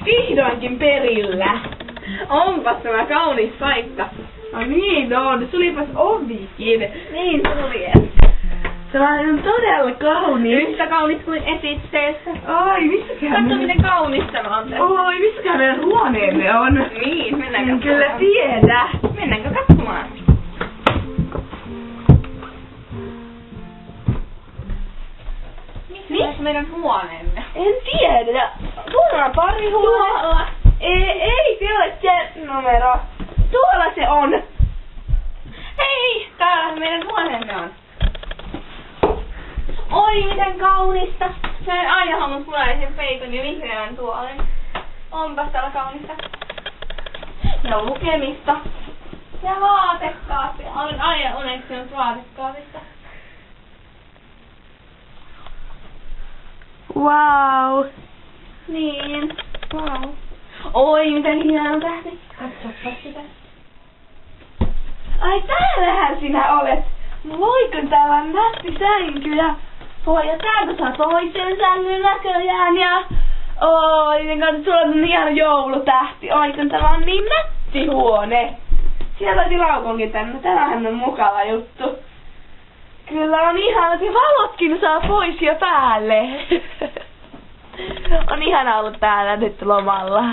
vihdoinkin perillä. Onpas tämä kaunis paikka. No niin on, sulipas ovikin. Niin tuli. Tämä on todella kaunis. Yhtä kaunis kuin esitteessä. Ai, missäkään Katso miten kaunista tämä on tässä. Oi, missäkään meidän huoneemme on? Niin, mennäänkö En kyllä tiedä. Mennäänkö katsomaan? Missä meidän huoneemme? En tiedä. Tuolla on pari huone. Tuolla. Ei se ole se numero. Tuolla se on. Hei, täällä meidän huoneemme on. Oi, miten kaunista. Mä en aina halunnut punaisen peikon ja vihreän tuolen. Onpas täällä kaunista. Ja lukemista. Ja vaatekaappi. Olen aina uneksinut vaatekaapista. Wow. Niin. Wow. Oi, miten hieno tähti. Katsopa sitä. Ai, täällähän sinä olet. Voiko täällä on nätti sänky ja... Voi, ja täältä saa toisen sängyn näköjään ja... Oi, niin katso, sulla on ihan joulutähti. Oi, kun tämä on niin nätti huone. Siellä olisi laukonkin tänne. Tämähän on mukava juttu. Kyllä on ihanat ja valotkin saa pois ja päälle. On ihana ollut täällä nyt lomalla.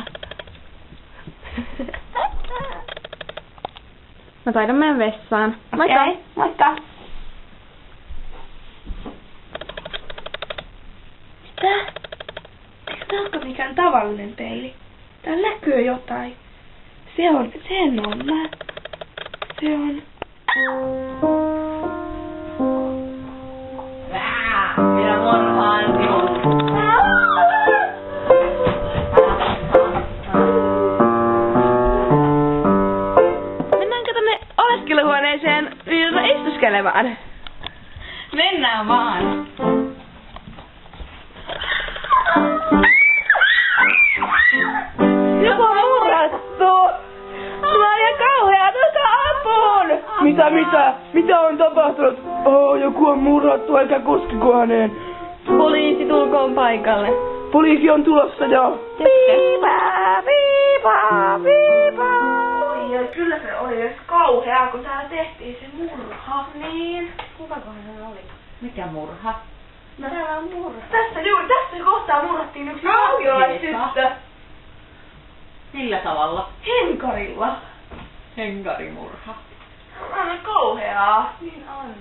Mä taidan mennä vessaan. Moikka. Okay. Moikka. Mitä? Eikö tää ole mikään tavallinen peili? Täällä näkyy jotain. Sen on mä. Se on... Minä murhaan sinun. Mennäänkö tänne oleskeluhuoneeseen istuskelemaan? Mennään vaan. Joku on murrattu! Mä oon ihan kauhea, tulkaa apuun! Mitä on tapahtunut? Joku on murrattu, eikä koskiko häneen. Poliisi tulkoon paikalle. Poliisi on tulossa jo. Piipaa, piipaa, piipaa. Oi, kyllä se oli edes kauheaa, kun täällä tehtiin se murha. Niin. Kukakohan hän oli? Mikä murha? No täällä on murha. Tässä kohtaa murrattiin yksi vauriolaistyttö. Millä tavalla? Henkarilla. Henkarimurha. On kauheaa. Niin on.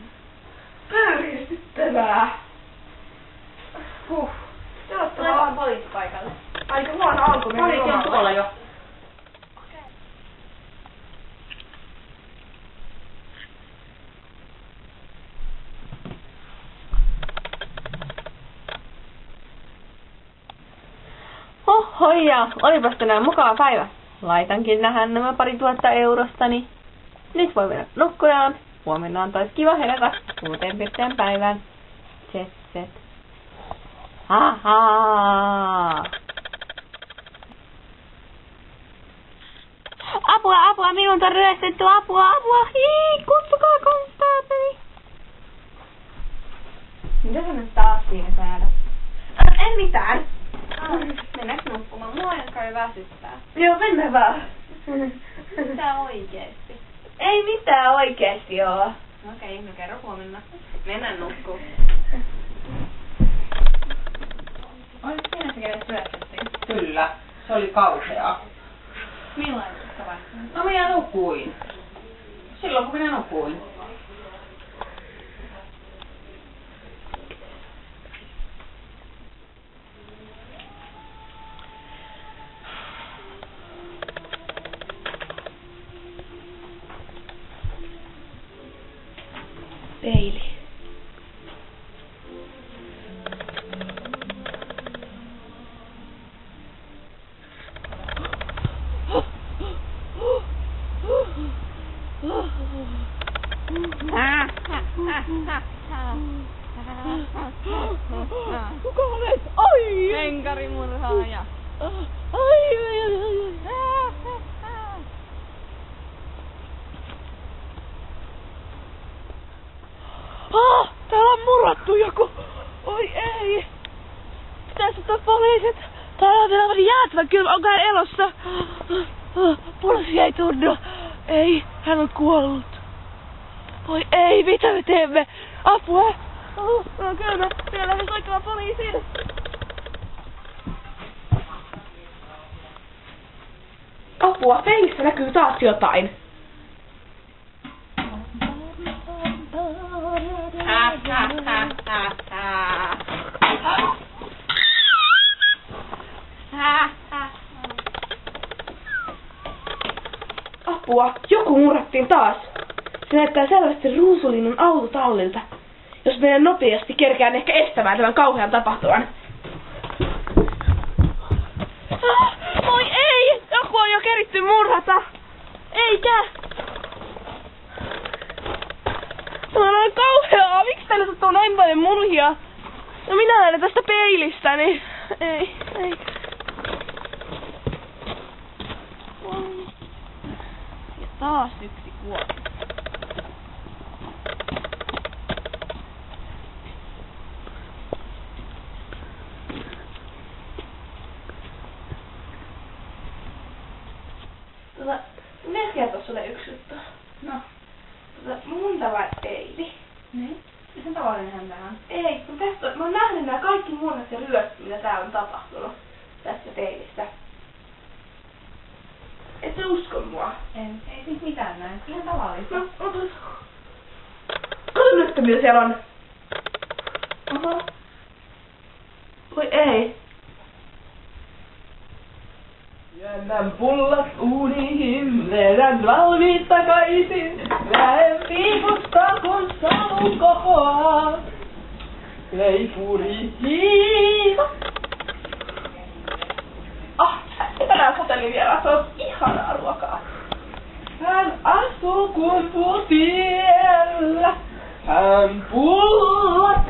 Pöyristyttävää. Tuleeko poliisi paikalle? Aika huono alku mennä Poliisi on tuolla jo. Hohhoja, olipas tänään mukava päivä. Laitankin tähän nämä 2000 eurostani. Nyt voi mennä nukkujaan. Huomenna on taas kiva herätä uuteen pirteän päivään. Tset. Ahaa. Apua, minun on ryöstetty, apua. Hii, kutsukaa konstaapeli. Mitä sä nyt taas siinä säädät? En mitään. Mennäänkö nukkumaan? Mua ei väsyttää. Joo, mennään vaan. Mitä oikeesti? Ei mitään oikeesti oo. Okei, no kerro huomenna. Mennään nukkuun. Oliko siinä se, kenet syötettiin? Kyllä, se oli kauheaa. Millainen tapa? No minä nukuin. Silloin kun minä nukuin. Peili. Kuka olet? Ai! Henkarimurhaaja. Ai! Täällä on murrattu joku. Oi ei. Pitäis ottaa poliisit. Täällä on jäätävän kylmä, onko hän elossa? Pulssi ei tunnu. Ei, hän on kuollut. Voi ei, mitä me teemme? Apua! On kylmä, minä lähden soittamaan poliisiin. Apua, peilissä näkyy taas jotain. Apua, joku murrattiin taas. Se näyttää selvästi ruusulinnun autotallilta. Jos menen nopeasti, kerkään ehkä estämään tämän kauhean tapahtuman. Oi ei! Joku on jo keritty murhata! Eikä! Tämä on kauheaa! Miksi täällä sattuu näin paljon murhia? No minä näen tästä peilistäni. Ei. Ja taas yksi kuoli. Minä kertoa sulle yksi juttu. No. Mun tällainen peili. Niin? Miten tavallinenhan tää on? Ei, kun tästä mä oon nähnyt nää kaikki murhat ja ryöstöt, mitä täällä on tapahtunut. Tästä peilistä. Et sä usko mua? Ei siis mitään näin. Ihan tavallista. No, otas. Kato nyt, mitä siellä on. Oho. Voi ei. Jännän pullat uuniin, vedän valmiit takaisin. Lähen piipusta kun savu kohoaa. Leipuri hiiva. Tänään hotelli vielä, se on ihanaa ruokaa. Hän asuu kumputiellä. Hän pullat